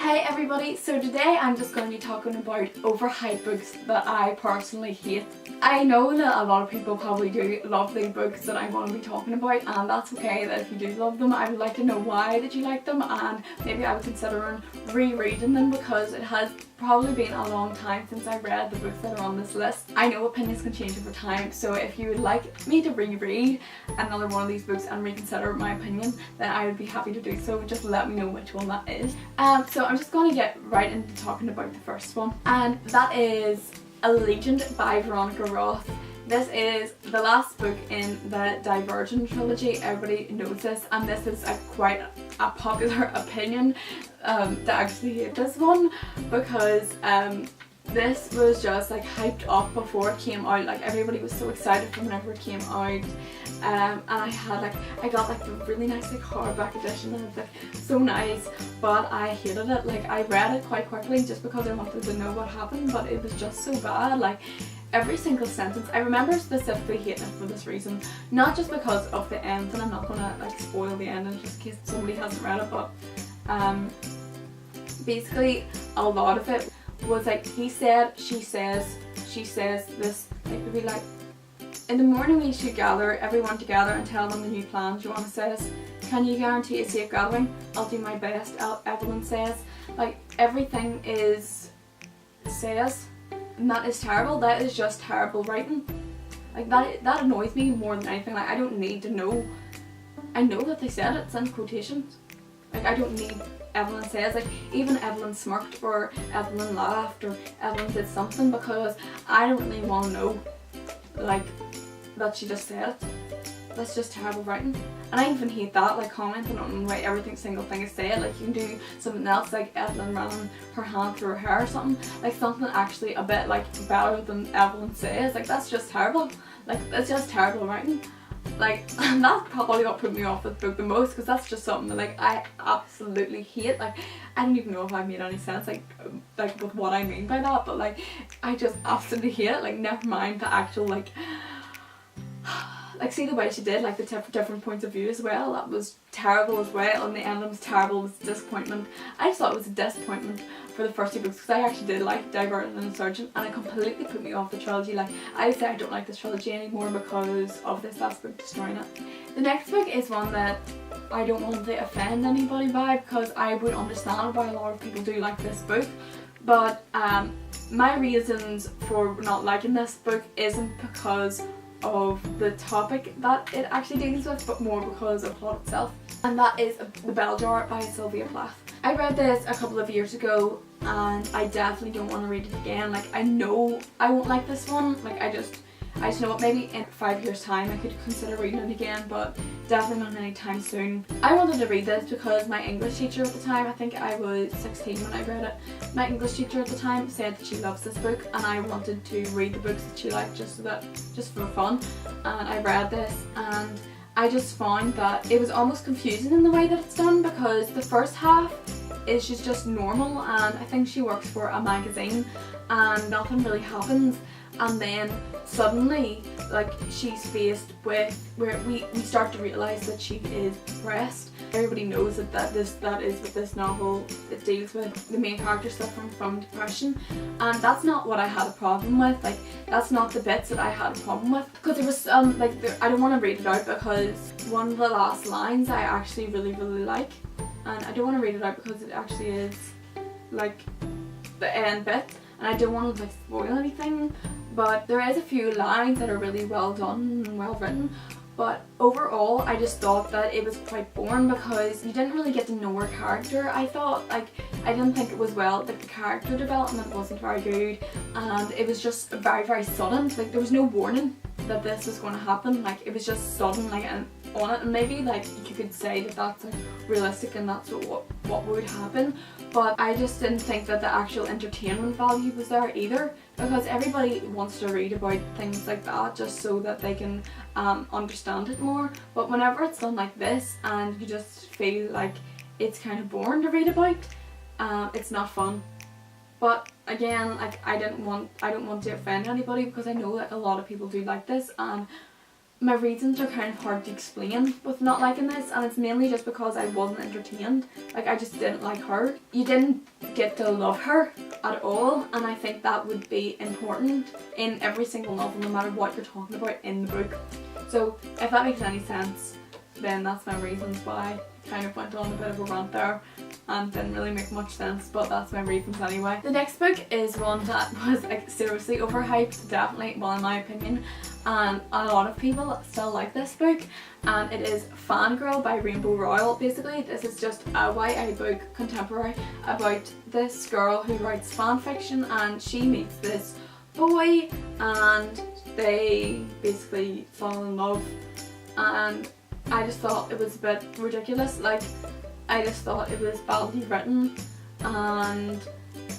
Hey everybody, so today I'm just going to be talking about overhyped books that I personally hate. I know that a lot of people probably do love the books that I'm going to be talking about, and that's okay that if you do love them. I would like to know why did you like them, and maybe I would consider rereading them because it has probably been a long time since I read the books that are on this list. I know opinions can change over time, so if you would like me to reread another one of these books and reconsider my opinion, then I would be happy to do so. Just let me know which one that is. So I'm just going to get right into talking about the first one, and that is Allegiant by Veronica Roth. This is the last book in the Divergent trilogy. Everybody knows this, and this is quite a popular opinion to actually hate this one because this was just like hyped up before it came out. Like everybody was so excited for whenever it came out, and I got like the really nice like hardback edition and it was like so nice, but I hated it. Like I read it quite quickly just because I wanted to know what happened, but it was just so bad. Like every single sentence, I remember specifically hating it for this reason, not just because of the end, and I'm not gonna like spoil the ending just in case somebody hasn't read it, but basically a lot of it was like he said, she says, this, like it would be like, in the morning we should gather everyone together and tell them the new plans. Joanna says, can you guarantee a safe gathering? I'll do my best, Evelyn says. Like everything is says, and that is terrible. That is just terrible writing. Like that annoys me more than anything. Like I don't need to know. I know that they said it, it's in quotations. Like I don't need Evelyn says, like even Evelyn smirked or Evelyn laughed or Evelyn did something, because I don't really want to know like that she just said it. That's just terrible writing. And I even hate that, like commenting on the way every single thing is said. Like you can do something else, like Evelyn running her hand through her hair or something, like something actually a bit like better than Evelyn says. Like that's just terrible. Like it's just terrible writing. Like that's probably what put me off with the book the most, because that's just something that like I absolutely hate. Like I don't even know if I made any sense like with what I mean by that, but like I just absolutely hate it. Like never mind the actual like see the way she did like the different points of view as well. That was terrible as well, and the ending was terrible. It was a disappointment. I just thought it was a disappointment for the first two books because I actually did like Divergent and Insurgent, and it completely put me off the trilogy. Like I say I don't like this trilogy anymore because of this last book destroying it. The next book is one that I don't want to offend anybody by, because I would understand why a lot of people do like this book, but my reasons for not liking this book isn't because of the topic that it actually deals with, but more because of the plot itself, and that is The Bell Jar by Sylvia Plath. I read this a couple of years ago and I definitely don't want to read it again. Like I know I won't like this one. Like I just know what, maybe in 5 years time I could consider reading it again, but definitely not anytime soon. I wanted to read this because my English teacher at the time, I think I was 16 when I read it, my English teacher at the time said that she loves this book, and I wanted to read the books that she liked just for fun. And I read this and I just found that it was almost confusing in the way that it's done, because the first half is she's just normal, and I think she works for a magazine and nothing really happens, and then suddenly like she's faced with where we start to realise that she is depressed. Everybody knows that is with this novel, it deals with the main character suffering from depression, and that's not what I had a problem with. Like that's not the bits that I had a problem with, because there was I don't want to read it out because one of the last lines I actually really like, and I don't want to read it out because it actually is like the end bit, and I don't want to like spoil anything, but there is a few lines that are really well done and well written. But overall I just thought that it was quite boring because you didn't really get to know her character. I thought like I didn't think it was well, like the character development wasn't very good, and it was just very sudden. Like there was no warning that this was going to happen. Like it was just sudden, like and on it, and maybe like you could say that that's like realistic and that's what would happen, but I just didn't think that the actual entertainment value was there either, because everybody wants to read about things like that just so that they can understand it more. But whenever it's done like this and you just feel like it's kind of boring to read about, it's not fun. But again, like I don't want to offend anybody, because I know that a lot of people do like this, and my reasons are kind of hard to explain with not liking this, and it's mainly just because I wasn't entertained. Like, I just didn't like her. You didn't get to love her at all, and I think that would be important in every single novel, no matter what you're talking about in the book. So if that makes any sense, then that's my reasons why. Kind of went on a bit of a rant there and didn't really make much sense, but that's my reasons anyway. The next book is one that was like seriously overhyped, definitely, well, in my opinion, and a lot of people still like this book, and it is Fangirl by Rowell. Basically, this is just a YA book, contemporary, about this girl who writes fan fiction, and she meets this boy and they basically fall in love, and I just thought it was a bit ridiculous. Like, I just thought it was badly written, and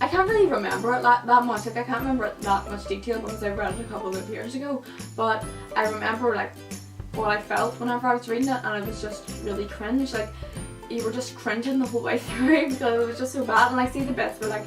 I can't really remember it that much. Like, I can't remember it that much detail because I read it a couple of years ago, but I remember like what I felt whenever I was reading it, and it was just really cringe. Like, you were just cringing the whole way through because it was just so bad. And I see the bits where like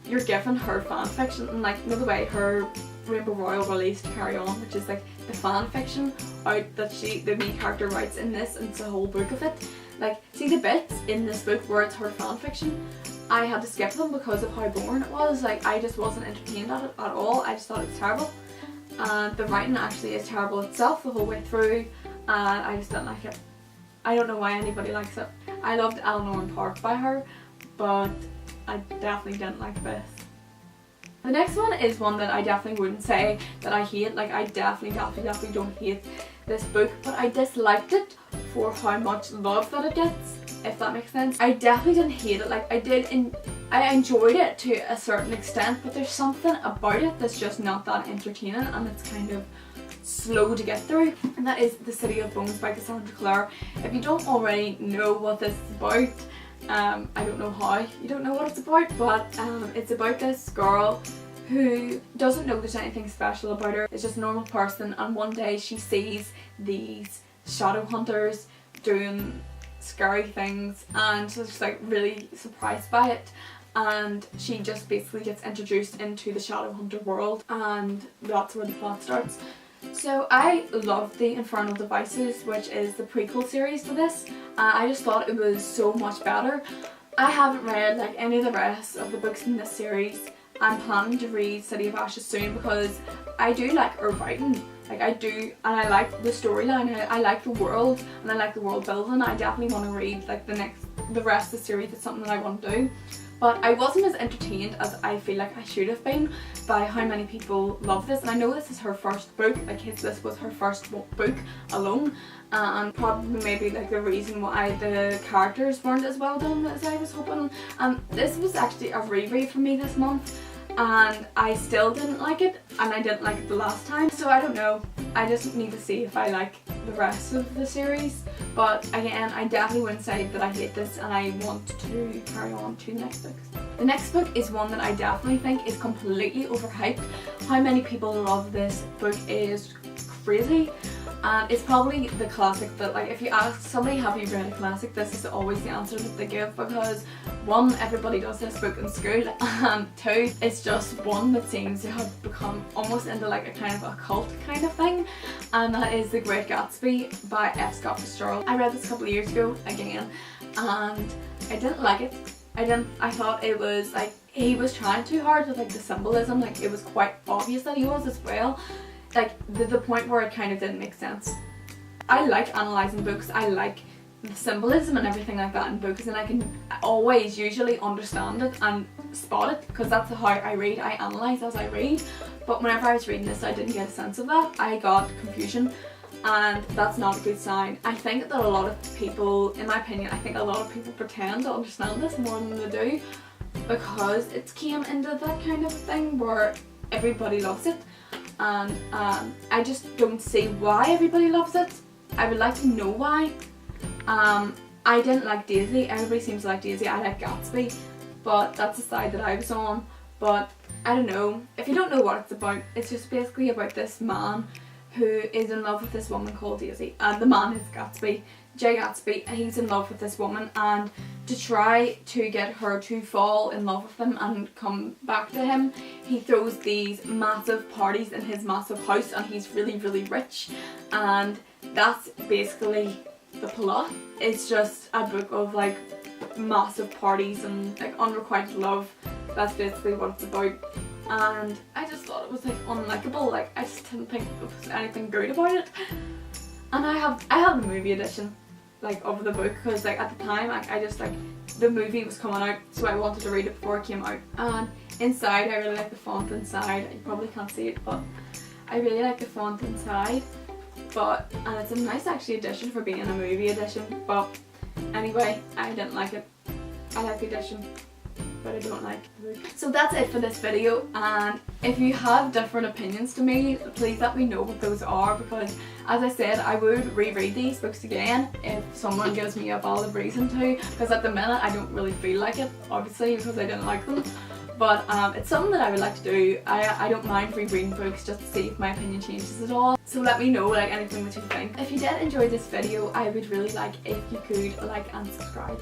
you're giving her fan fiction, and like, you know, the way her Rowell released Carry On, which is like the fan fiction out that the main character writes in this, and it's a whole book of it. Like, see the bits in this book where it's her fan fiction, I had to skip them because of how boring it was. Like, I just wasn't entertained at it at all. I just thought it was terrible, and the writing actually is terrible itself the whole way through, and I just didn't like it. I don't know why anybody likes it. I loved Eleanor and Park by her, but I definitely didn't like this. The next one is one that I definitely wouldn't say that I hate. Like, I definitely don't hate this book, but I disliked it for how much love that it gets, if that makes sense. I definitely didn't hate it. Like, I enjoyed it to a certain extent, but there's something about it that's just not that entertaining, and it's kind of slow to get through, and that is The City of Bones by Cassandra Clare. If you don't already know what this is about, I don't know how you don't know what it's about, but it's about this girl who doesn't know there's anything special about her. It's just a normal person, and one day she sees these shadow hunters doing scary things, and she's just like really surprised by it, and she just basically gets introduced into the shadow hunter world, and that's where the plot starts. So I loved The Infernal Devices, which is the prequel series to this. I just thought it was so much better. I haven't read like any of the rest of the books in this series. I'm planning to read City of Ashes soon because I do like her writing. Like, I do, and I like the storyline, I like the world, and I like the world building. I definitely want to read like the rest of the series. It's something that I want to do. But I wasn't as entertained as I feel like I should have been by how many people love this. And I know this is her first book, like this was her first book alone, and probably maybe like the reason why the characters weren't as well done as I was hoping. And this was actually a reread for me this month, and I still didn't like it, and I didn't like it the last time. So I don't know, I just need to see if I like the rest of the series. But again, I definitely wouldn't say that I hate this, and I want to carry on to the next book. The next book is one that I definitely think is completely overhyped. How many people love this book is crazy, and it's probably the classic that, like, if you ask somebody have you read a classic, this is always the answer that they give, because one, everybody does this book in school, and two, it's just one that seems to have become almost into like a kind of a cult kind of thing, and that is The Great Gatsby by F. Scott Fitzgerald. I read this a couple of years ago again, and I didn't like it. I thought it was like he was trying too hard with like the symbolism. Like, it was quite obvious that he was as well. Like, the point where it kind of didn't make sense. I like analysing books. I like the symbolism and everything like that in books, and I can always usually understand it and spot it, because that's how I read. I analyse as I read. But whenever I was reading this, I didn't get a sense of that. I got confusion, and that's not a good sign. I think that a lot of people, in my opinion, I think a lot of people pretend to understand this more than they do, because it's came into that kind of thing where everybody loves it, and I just don't see why everybody loves it. I would like to know why. I didn't like Daisy. Everybody seems to like Daisy. I like Gatsby, but that's the side that I was on. But I don't know. If you don't know what it's about, it's just basically about this man who is in love with this woman called Daisy, and the man is Gatsby. Great Gatsby, and he's in love with this woman, and to try to get her to fall in love with him and come back to him, he throws these massive parties in his massive house, and he's really rich, and that's basically the plot. It's just a book of like massive parties and like unrequited love. That's basically what it's about, and I just thought it was like unlikable. Like I just didn't think there was anything good about it. And I have the movie edition like of the book, because like at the time I just like the movie was coming out, so I wanted to read it before it came out. And inside I really like the font inside. You probably can't see it, but I really like the font inside. And it's a nice actually edition for being a movie edition. But anyway, I didn't like it. I like the edition, but I don't like the book. So that's it for this video, and if you have different opinions to me, please let me know what those are, because as I said, I would reread these books again if someone gives me a valid reason to, because at the minute I don't really feel like it, obviously, because I didn't like them. But it's something that I would like to do. I don't mind rereading books just to see if my opinion changes at all. So let me know like anything that you think. If you did enjoy this video, I would really like if you could like and subscribe.